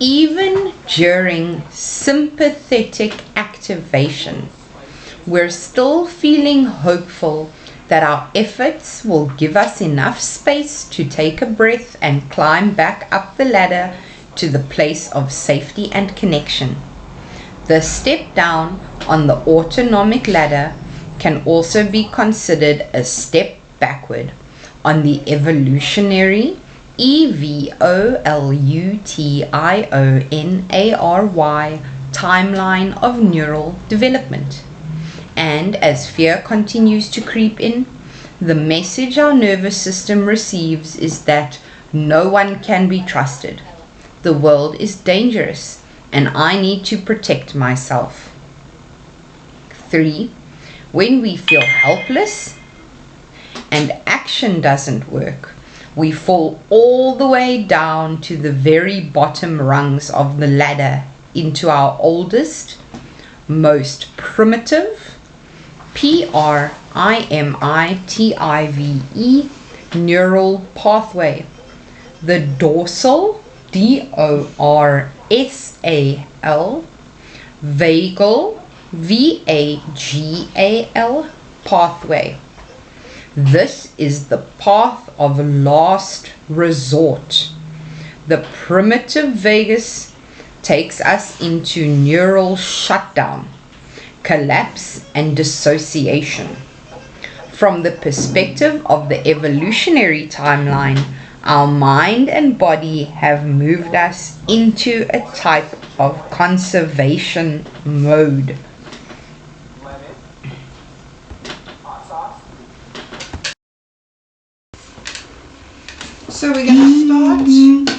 Even during sympathetic activation, we're still feeling hopeful that our efforts will give us enough space to take a breath and climb back up the ladder to the place of safety and connection. The step down on the autonomic ladder can also be considered a step backward on the evolutionary evolutionary timeline of neural development. And as fear continues to creep in, the message our nervous system receives is that no one can be trusted. The world is dangerous and I need to protect myself. 3. When we feel helpless and action doesn't work, we fall all the way down to the very bottom rungs of the ladder into our oldest, most primitive, primitive neural pathway, the dorsal, DORSAL, vagal, VAGAL pathway. This is the path of last resort. The primitive vagus takes us into neural shutdown, collapse, and dissociation. From the perspective of the evolutionary timeline, our mind and body have moved us into a type of conservation mode. So we're going to start with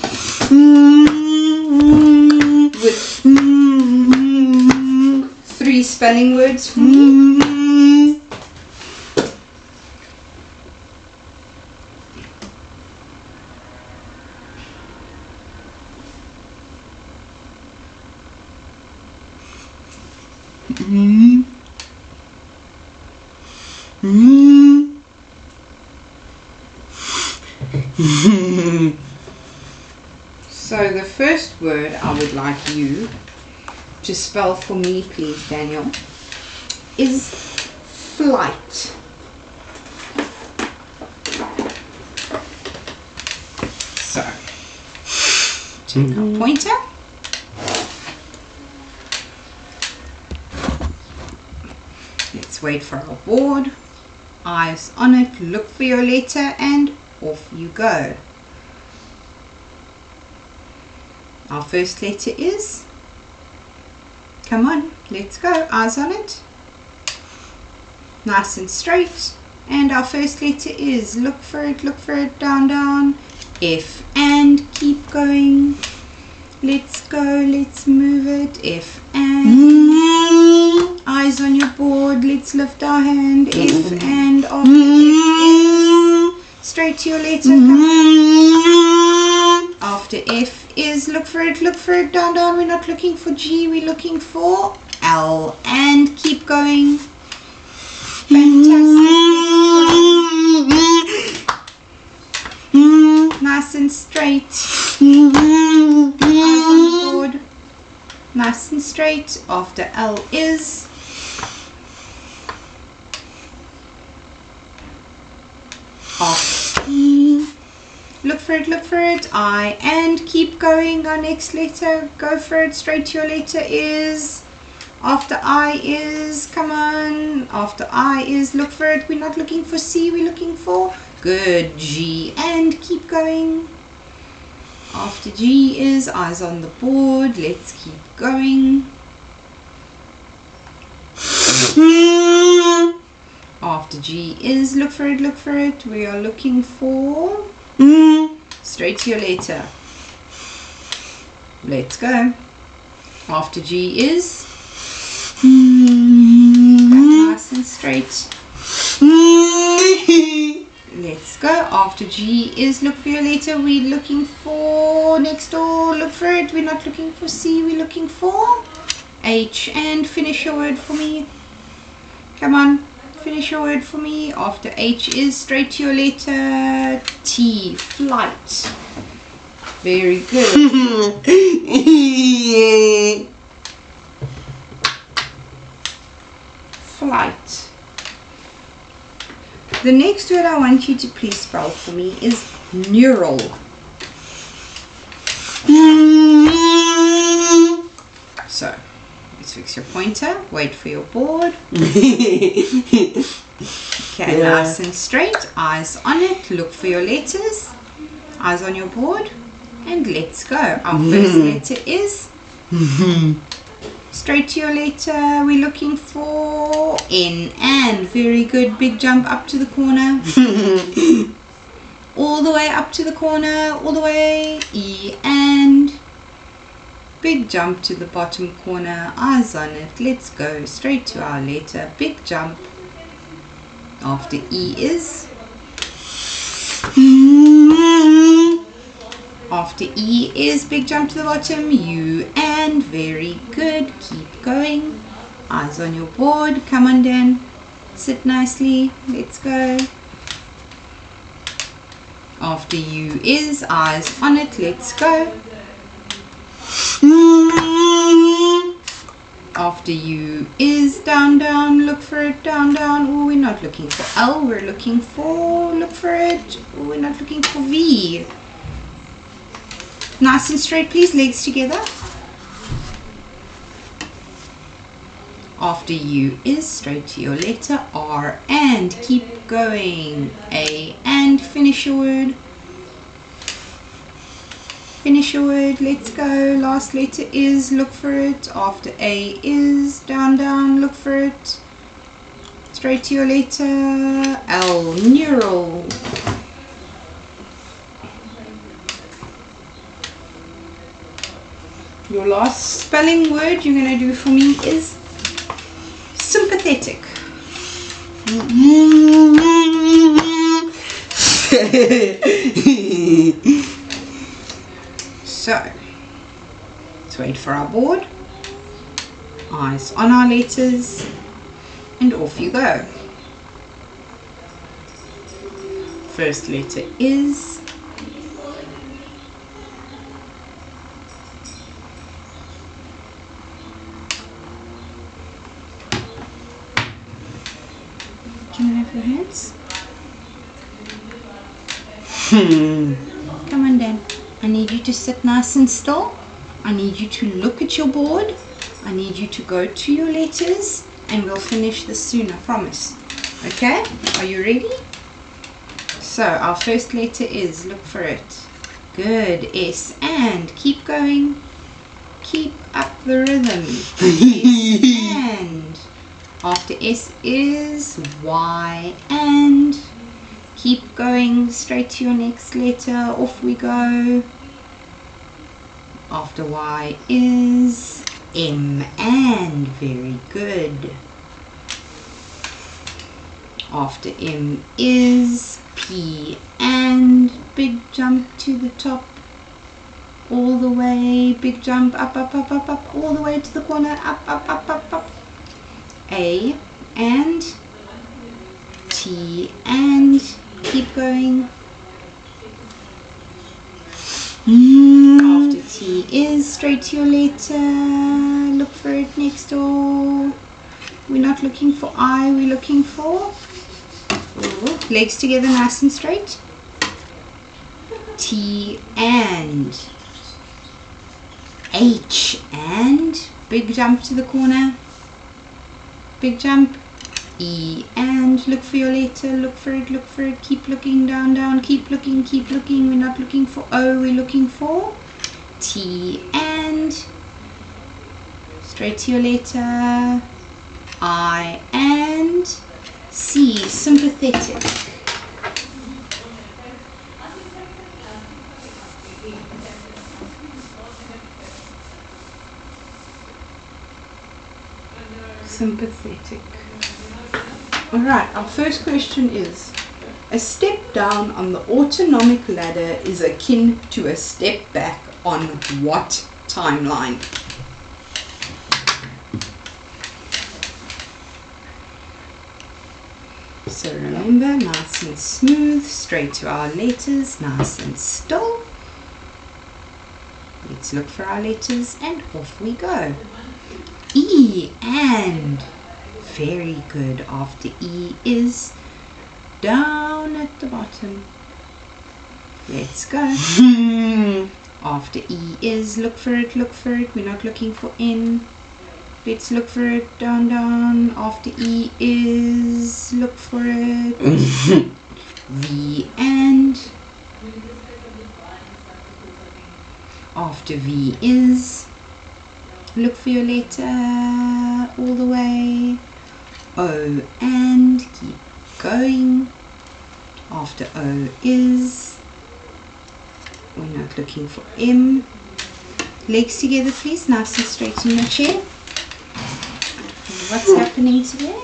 3 spelling words for me. So the first word I would like you to spell for me, please, Daniel, is flight. So, take our pointer. Let's wait for our board. Eyes on it, look for your letter, and off you go. Our first letter is, come on, let's go, eyes on it, nice and straight. And our first letter is, look for it, down, down, F, and keep going. Let's go, let's move it, F, and eyes on your board, let's lift our hand, F, and off the F is, straight to your letter, come on. After F is, look for it, down, down, we're not looking for G, we're looking for L, and keep going. Fantastic. Nice and straight. Eyes on the board. Nice and straight. After L is, off E. Look for it, I, and keep going. Our next letter, go for it, straight to your letter is, after I is, come on, after I is, look for it, we're not looking for C, we're looking for, good, G, and keep going. After G is, eyes on the board, let's keep going. After G is, look for it, we are looking for, straight to your letter. Let's go. After G is, nice and straight. Let's go. After G is, look for your letter. We're looking for next door. Look for it. We're not looking for C. We're looking for H. And finish your word for me. Come on. Finish your word for me. After H is, straight to your letter T. Flight. Very good. Flight. The next word I want you to please spell for me is neural. So, let's fix your pointer. Wait for your board. Okay, nice and straight. Eyes on it. Look for your letters. Eyes on your board. And let's go. Our first letter is straight to your letter. We're looking for N. And very good. Big jump up to the corner. All the way up to the corner. All the way. E. And big jump to the bottom corner. Eyes on it. Let's go. Straight to our letter. Big jump. After E is. After E is big jump to the bottom. U. And very good. Keep going. Eyes on your board. Come on, Dan. Sit nicely. Let's go. After U is eyes on it. Let's go. After U is down, down, look for it, down, down. Oh, we're not looking for L, we're looking for, look for it. Oh, we're not looking for V. Nice and straight, please, legs together. After U is straight to your letter, R, and keep going. A, and finish your word. Finish your word, let's go. Last letter is, look for it. After A is, down, down, look for it. Straight to your letter. L, neural. Your last spelling word you're going to do for me is sympathetic. So, let's wait for our board. Eyes on our letters. And off you go. First letter is. Can I have your hands? Come on, Dan. I need you to sit nice and still. I need you to look at your board. I need you to go to your letters, and we'll finish this soon, I promise. Okay? Are you ready? So, our first letter is, look for it. Good. S, and keep going. Keep up the rhythm. S, and. After S is Y, and. Keep going straight to your next letter. Off we go. After Y is M, and very good. After M is P, and big jump to the top. All the way. Big jump up, up, up, up, up. All the way to the corner. Up, up, up, up, up. A, and T, and keep going. After T is straight to your letter. Look for it next door. We're not looking for I, we're looking for. Ooh, legs together nice and straight. T, and H, and big jump to the corner. Big jump. E, and look for your letter, look for it, look for it, keep looking, down, down, keep looking, we're not looking for O, we're looking for T, and straight to your letter, I, and C, sympathetic. Sympathetic. Alright, our first question is, a step down on the autonomic ladder is akin to a step back on what timeline? So remember, nice and smooth, straight to our letters, nice and still. Let's look for our letters and off we go. E and. Very good. After E is down at the bottom. Let's go. After E is, look for it, look for it. We're not looking for N. Let's look for it, down, down. After E is, look for it. V and. After V is, look for your letter all the way. O and, keep going. After O is, we're not looking for M. Legs together please, nice and straight in your chair. What's happening today?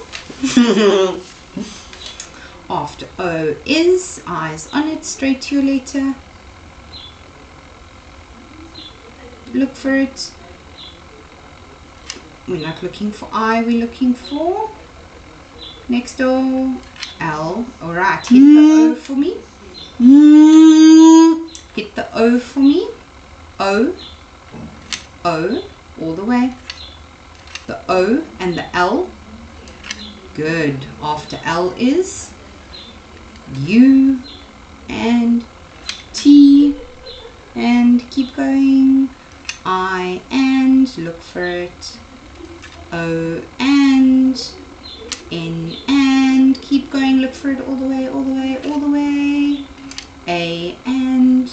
After O is, eyes on it, straight to your letter. Look for it. We're not looking for I, we're looking for next door L. Alright, hit the O for me. Hit the O for me. O. O. All the way. The O and the L. Good. After L is U and T. And keep going. I and. Look for it. O and. N and. Keep going. Look for it all the way, all the way, all the way. A and.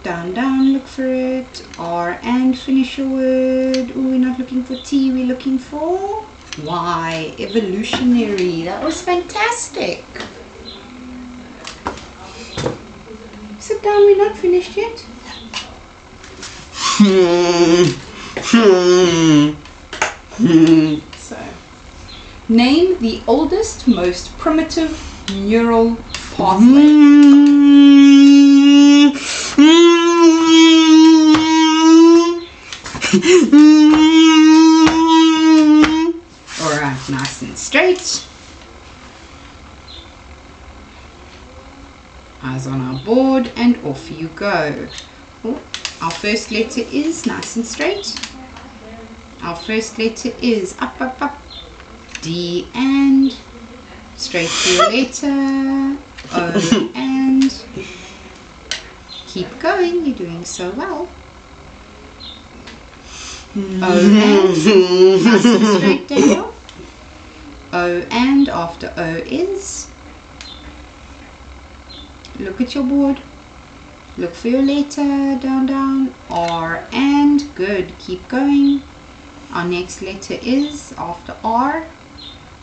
Down, down, look for it. R and finish your word. Ooh, we're not looking for T, we're looking for Y. Evolutionary. That was fantastic. Sit down, we're not finished yet. So, name the oldest, most primitive neural pathway. Alright, nice and straight. Eyes on our board and off you go. Oh, our first letter is nice and straight. Our first letter is up, up, up. D and. Straight to your letter. O and. Keep going, you're doing so well. O and. Nice and straight, Daniel. O and. After O is. Look at your board. Look for your letter. Down, down. R and. Good. Keep going. Our next letter is after R.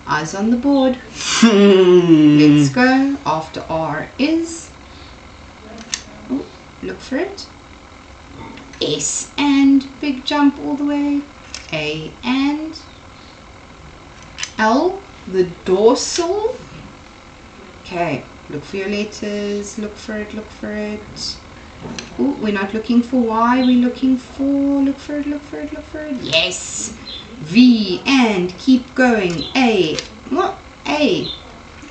Eyes on the board. Let's go. After R is. Oh, look for it. S and. Big jump all the way. A and. L. The dorsal. Okay. Look for your letters. Look for it. Look for it. Oh, we're not looking for Y. We're looking for. Look for it. Look for it. Look for it. Yes. V and keep going. A. What? A.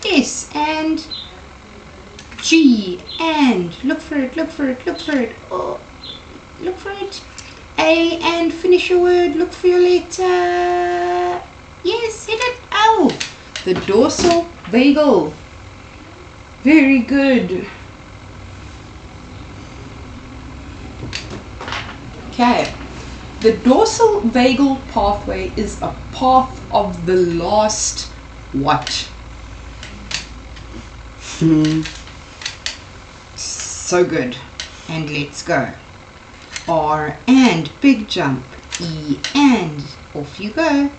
S and. G and. Look for it. Look for it. Look for it. Oh, look for it. A and finish your word. Look for your letter. Yes, hit it. L. The dorsal vagal. Very good. Okay. The dorsal vagal pathway is a path of the last what? So good. And let's go. R and big jump. E and off you go.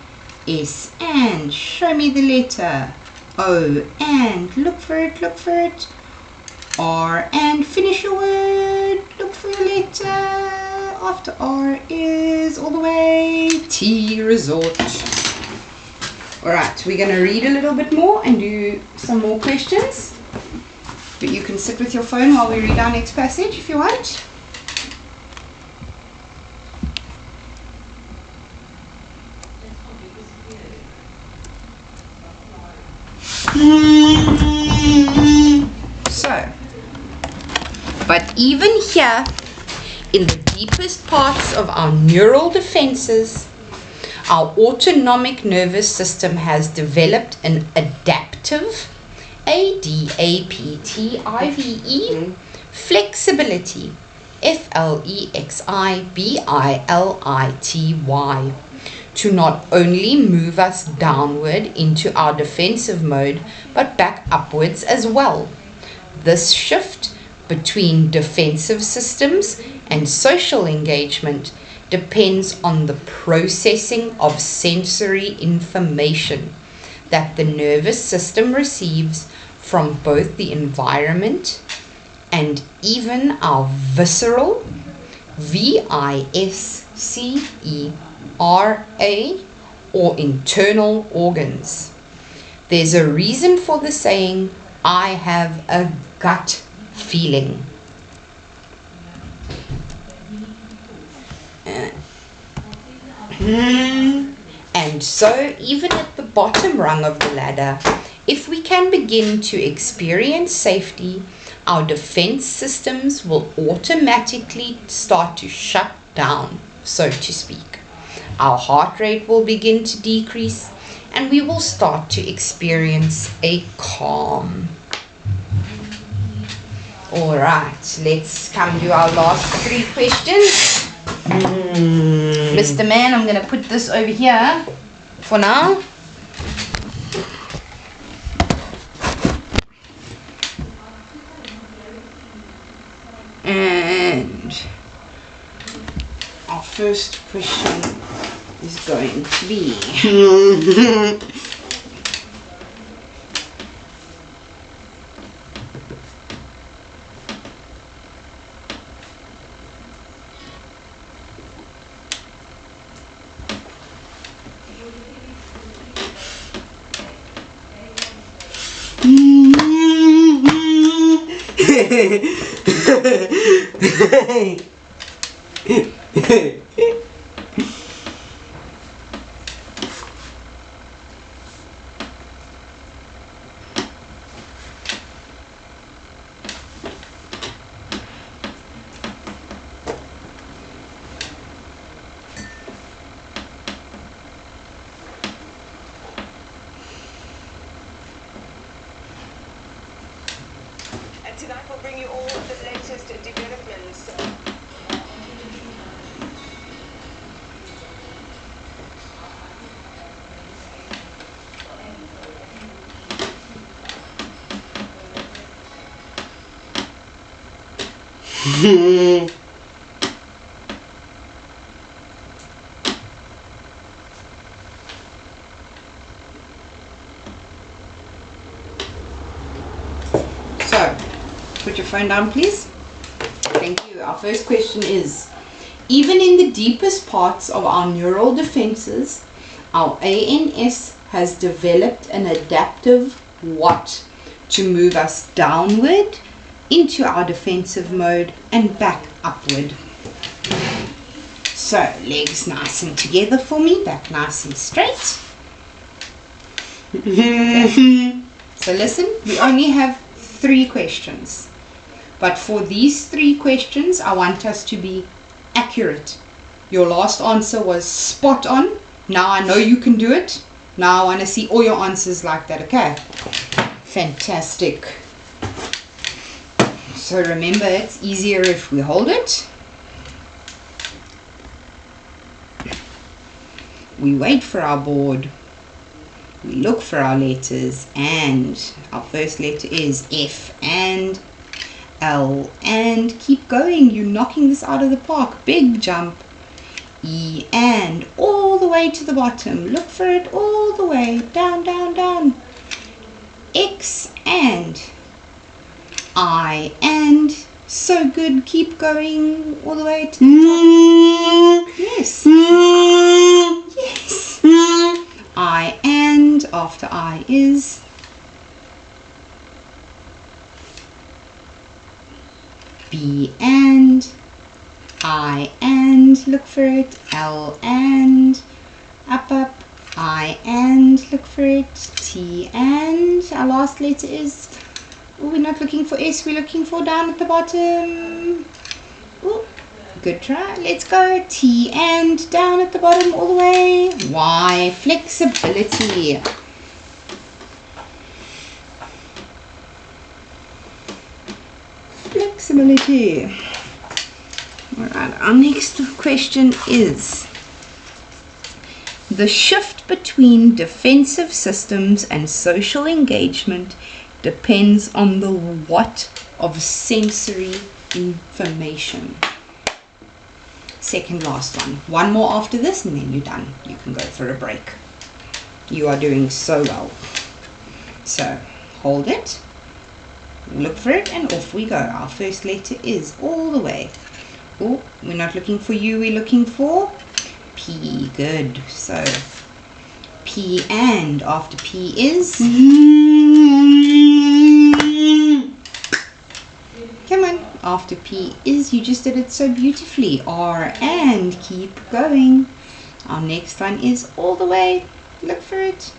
S and show me the letter. O and look for it, look for it. R and finish your word. Look for your letter. After R is all the way T, resort. Alright, we're going to read a little bit more and do some more questions. But you can sit with your phone while we read our next passage if you want. So, but even here In the deepest parts of our neural defenses, our autonomic nervous system has developed an adaptive, ADAPTIVE, flexibility, FLEXIBILITY, to not only move us downward into our defensive mode, but back upwards as well. This shift between defensive systems and social engagement depends on the processing of sensory information that the nervous system receives from both the environment and even our visceral, VISCERA, or internal organs. There's a reason for the saying, I have a gut feeling. And so, even at the bottom rung of the ladder, if we can begin to experience safety, our defense systems will automatically start to shut down, so to speak. Our heart rate will begin to decrease, and we will start to experience a calm. Alright, let's come to our last 3 questions. Mr. Man, I'm going to put this over here for now. And our first question is going to be tonight we'll bring you all the latest developments. So, put your phone down, please. Thank you. Our first question is, even in the deepest parts of our neural defenses, our ANS has developed an adaptive what to move us downward into our defensive mode and back upward. So, legs nice and together for me, back nice and straight. Okay. So listen, we only have 3 questions. But for these 3 questions, I want us to be accurate. Your last answer was spot on. Now I know you can do it. Now I want to see all your answers like that, okay? Fantastic. So remember, it's easier if we hold it. We wait for our board. We look for our letters, and our first letter is F and L, and keep going. You're knocking this out of the park. Big jump. E and all the way to the bottom. Look for it all the way down, down, down. X and I and so good. Keep going all the way to the top. Yes. Yes. I and after I is B and I and look for it, L and up up, I and look for it, T and our last letter is, we're not looking for S, we're looking for down at the bottom. Ooh, Good try. Let's go. T and down at the bottom all the way. Y, flexibility. Flexibility. Alright, our next question is: the shift between defensive systems and social engagement depends on the what of sensory information. Second last one. One more after this and then you're done. You can go for a break. You are doing so well. So hold it, look for it, and off we go. Our first letter is all the way. Oh, we're not looking for U, we're looking for P. Good. So P, and after P is, come on, after P is, you just did it so beautifully, R, and keep going. Our next one is all the way, look for it.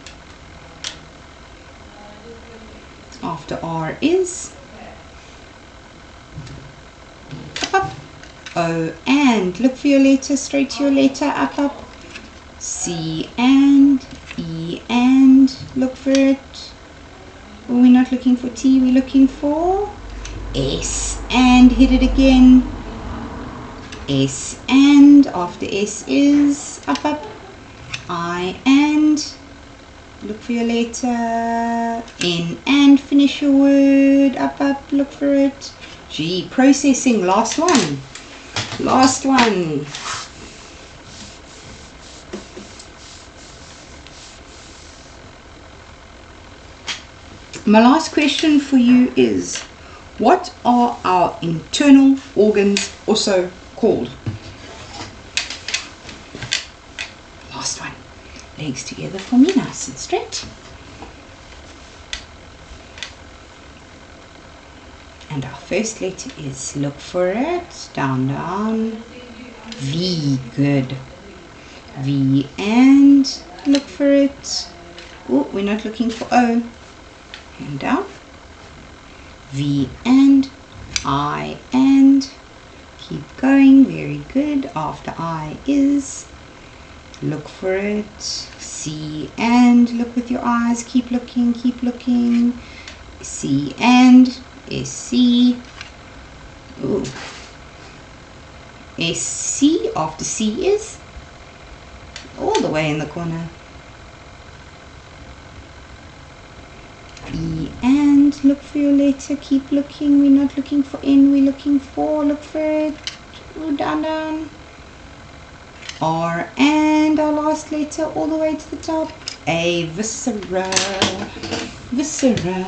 After R is up, O, and look for your letter, straight to your letter, up, up. C, and E, and look for it. Oh, we're not looking for T, we're looking for S, and hit it again. S, and after S is up, up. I, and look for your letter. N, and finish your word, up, up, look for it. G, processing, last one. Last one. My last question for you is: what are our internal organs also called? Last one. Legs together for me, nice and straight. And our first letter is, look for it, down, down. V, good. V, and look for it. Oh, we're not looking for O. And down. V, and I, and keep going, very good. After I is, look for it. C, and look with your eyes, keep looking, keep looking. C, and SC. Ooh. SC, after C is all the way in the corner. E, and look for your letter, keep looking. We're not looking for N, we're looking for, look for it. Ooh, down, down. R, and our last letter all the way to the top. A, viscera. Viscera.